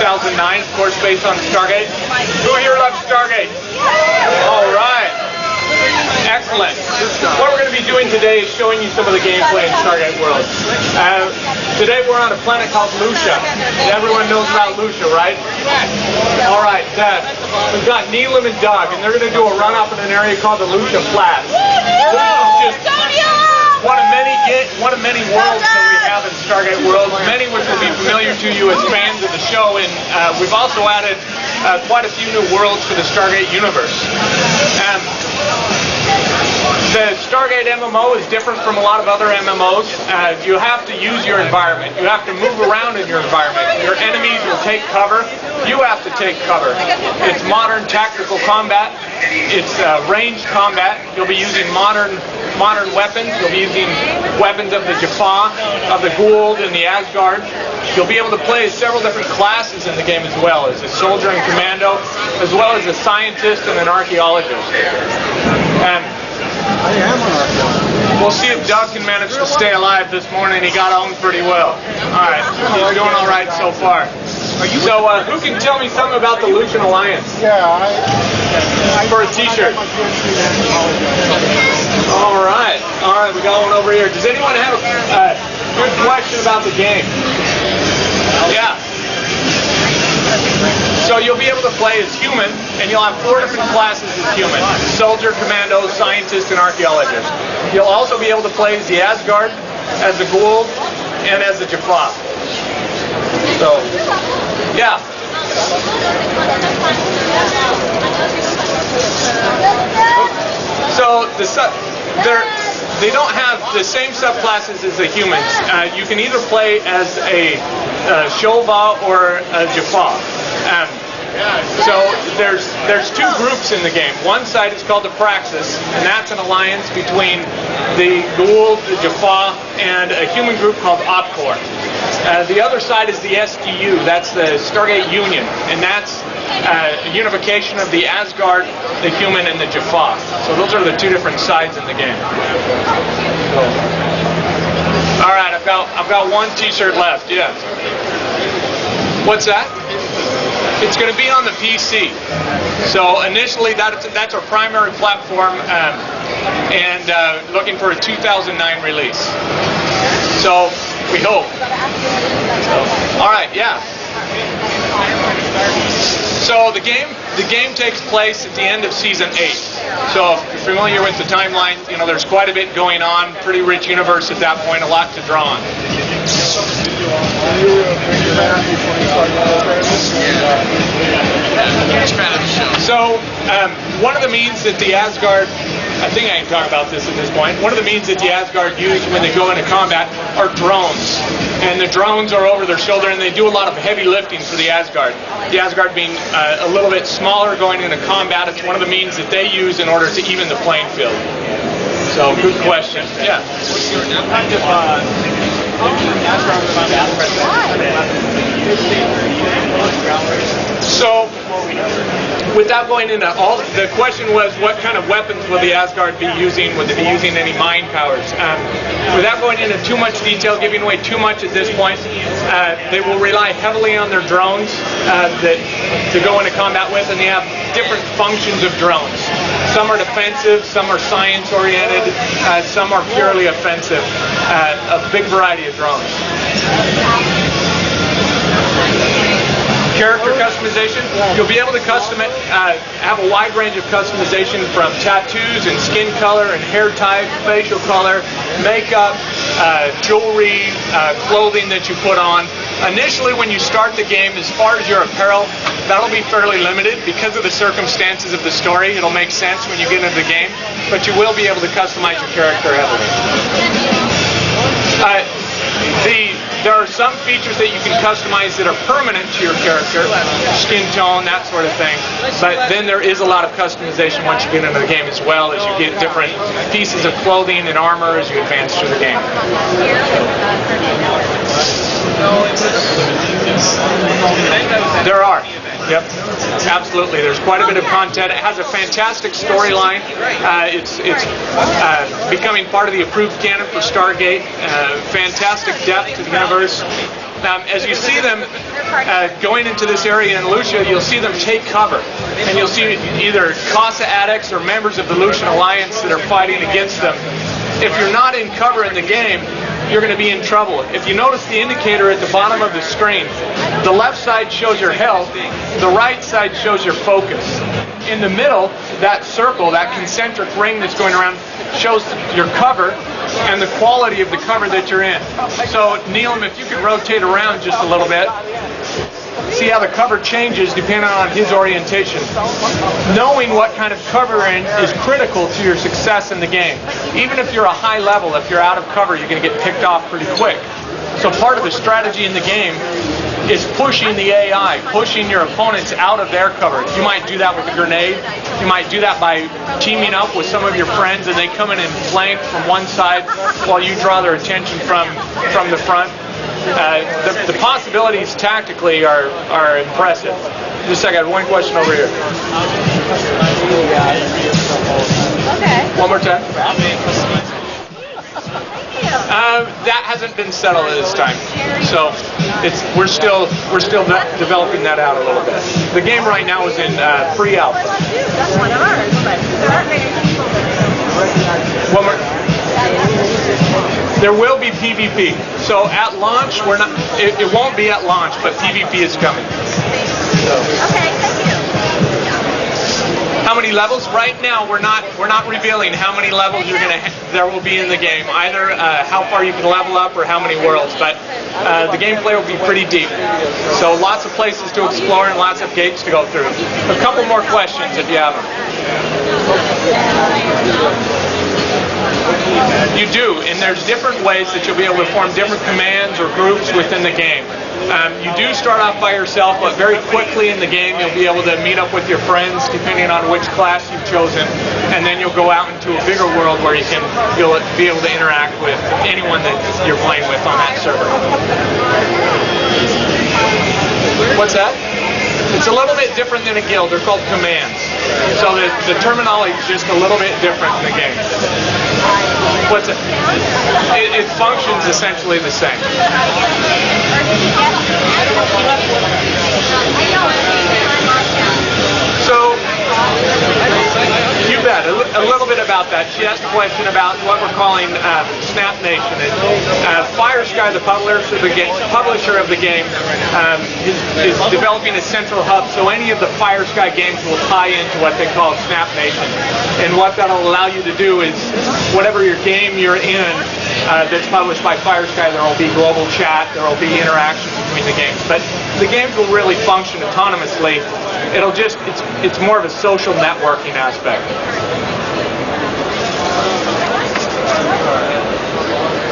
2009, of course, based on Stargate. Who here loves Stargate? All right. Excellent. What we're going to be doing today is showing you some of the gameplay in Stargate Worlds. Today we're on a planet called Lucia. Everyone knows about Lucia, right? All right. We've got Neelam and Doug, and they're going to do a run-up in an area called the Lucia Flats. This is just one of many worlds that we have in Stargate Worlds, many which will be familiar to you as fans of the show, and we've also added quite a few new worlds to the Stargate universe. The Stargate MMO is different from a lot of other MMOs. You have to use your environment. You have to move around in your environment. Your enemies will take cover. You have to take cover. It's modern tactical combat. It's ranged combat. You'll be using modern weapons. You'll be using weapons of the Jaffa, of the Gould, and the Asgard. You'll be able to play as several different classes in the game as well, as a soldier and commando, as well as a scientist and an archaeologist. I am an archaeologist. We'll see if Doug can manage to stay alive this morning. He got home pretty well. All right, he's doing all right so far. So, who can tell me something about the Lucian Alliance? Yeah, for a T-shirt. All right, we got one over here. Does anyone have a good question about the game? Yeah. So you'll be able to play as human, and you'll have 4 different classes as human: soldier, commando, scientist, and archaeologist. You'll also be able to play as the Asgard, as the Gould, and as the Jaffa. So, yeah. So they don't have the same subclasses as the humans. You can either play as a Shova or a Jaffa. So there's 2 groups in the game. One side is called the Praxis, and that's an alliance between the Gould, the Jaffa, and a human group called Opkor. The other side is the STU, that's the Stargate Union, and that's a unification of the Asgard, the human, and the Jaffa. So those are the 2 different sides in the game. All right, I've got one T-shirt left. Yeah. What's that? It's going to be on the PC. So initially, that's our primary platform, and looking for a 2009 release. So we hope. All right, yeah. So the game takes place at the end of season 8. So if you're familiar with the timeline, you know there's quite a bit going on. Pretty rich universe at that point, a lot to draw on. So one of the means that the Asgard, I think I can talk about this at this point. One of the means that the Asgard use when they go into combat are drones. And the drones are over their shoulder, and they do a lot of heavy lifting for the Asgard. The Asgard being a little bit smaller going into combat, it's one of the means that they use in order to even the playing field. So, good question. Yeah. So, without going into all, the question was what kind of weapons will the Asgard be using? Would they be using any mind powers? Without going into too much detail, giving away too much at this point, they will rely heavily on their drones to go into combat with, and they have different functions of drones. Some are defensive, some are science-oriented, some are purely offensive. A big variety of drones. Character customization, you'll be able to custom it, have a wide range of customization from tattoos and skin color and hair type, facial color, makeup, jewelry, clothing that you put on. Initially, when you start the game, as far as your apparel, that'll be fairly limited because of the circumstances of the story. It'll make sense when you get into the game, but you will be able to customize your character heavily. There are some features that you can customize that are permanent to your character, skin tone, that sort of thing. But then there is a lot of customization once you get into the game as well, as you get different pieces of clothing and armor as you advance through the game. There are. Yep, absolutely. There's quite a bit of content. It has a fantastic storyline. It's becoming part of the approved canon for Stargate. Fantastic depth to the universe. as you see them going into this area in Lucia, you'll see them take cover. And you'll see either Casa addicts or members of the Lucian Alliance that are fighting against them. If you're not in cover in the game, you're going to be in trouble. If you notice the indicator at the bottom of the screen, the left side shows your health, the right side shows your focus. In the middle, that circle, that concentric ring that's going around, shows your cover and the quality of the cover that you're in. So, Neelam, if you could rotate around just a little bit, see how the cover changes depending on his orientation. Knowing what kind of cover you're in is critical to your success in the game. Even if you're a high level, if you're out of cover, you're going to get picked off pretty quick. So part of the strategy in the game is pushing the AI, pushing your opponents out of their cover. You might do that with a grenade. You might do that by teaming up with some of your friends and they come in and flank from one side while you draw their attention from the front. The possibilities tactically are impressive. Just a second, one question over here. Okay. One more time. That hasn't been settled at this time, so we're still developing that out a little bit. The game right now is in pre-alpha. One more. There will be PvP. So at launch, we're not. It won't be at launch, but PvP is coming. Okay, thank you. How many levels? Right now, we're not revealing how many levels there will be in the game. Either how far you can level up or how many worlds. But the gameplay will be pretty deep. So lots of places to explore and lots of gates to go through. A couple more questions if you have them. You do, and there's different ways that you'll be able to form different commands or groups within the game. You do start off by yourself, but very quickly in the game you'll be able to meet up with your friends depending on which class you've chosen, and then you'll go out into a bigger world where you'll be able to interact with anyone that you're playing with on that server. What's that? It's a little bit different than a guild. They're called commands. So the terminology is just a little bit different in the game. What's it? It functions essentially the same. So, you bet. A little bit about that. She asked a question about what we're calling Snap Nation. FireSky, the publisher of the game, is developing a central hub, so any of the FireSky games will tie into what they call Snap Nation. And what that'll allow you to do is, whatever your game you're in that's published by FireSky, there will be global chat, there will be interaction between the games. But the games will really function autonomously. It's more of a social networking aspect.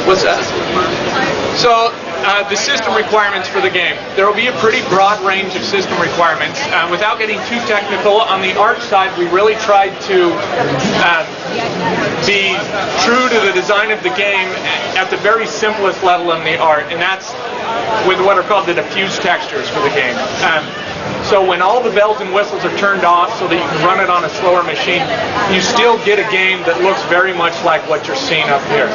What's that? So, the system requirements for the game. There will be a pretty broad range of system requirements. Without getting too technical, on the art side, we really tried to be true to the design of the game at the very simplest level in the art, and that's with what are called the diffuse textures for the game. So when all the bells and whistles are turned off so that you can run it on a slower machine, you still get a game that looks very much like what you're seeing up here.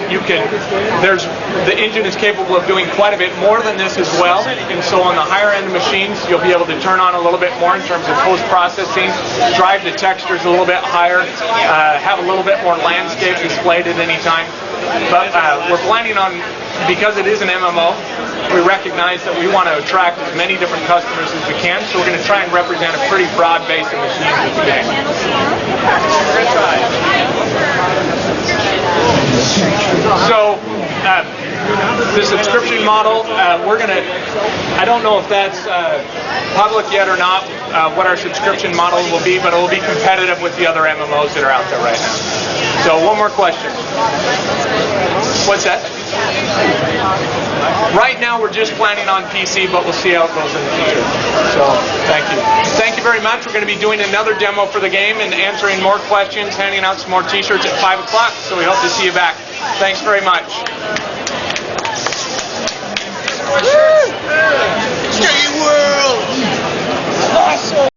The engine is capable of doing quite a bit more than this as well, and so on the higher end machines, you'll be able to turn on a little bit more in terms of post-processing, drive the textures a little bit higher, have a little bit more landscape displayed at any time. But we're planning on, because it is an MMO, we recognize that we want to attract as many different customers as we can, so we're going to try and represent a pretty broad base of machines with the game. So, the subscription model, I don't know if that's public yet or not, what our subscription model will be, but it will be competitive with the other MMOs that are out there right now. So, one more question. What's that? Right now we're just planning on PC, but we'll see how it goes in the future. So, thank you. Thank you very much. We're going to be doing another demo for the game and answering more questions, handing out some more t-shirts at 5 o'clock, so we hope to see you back. Thanks very much. Stargate Worlds! Awesome!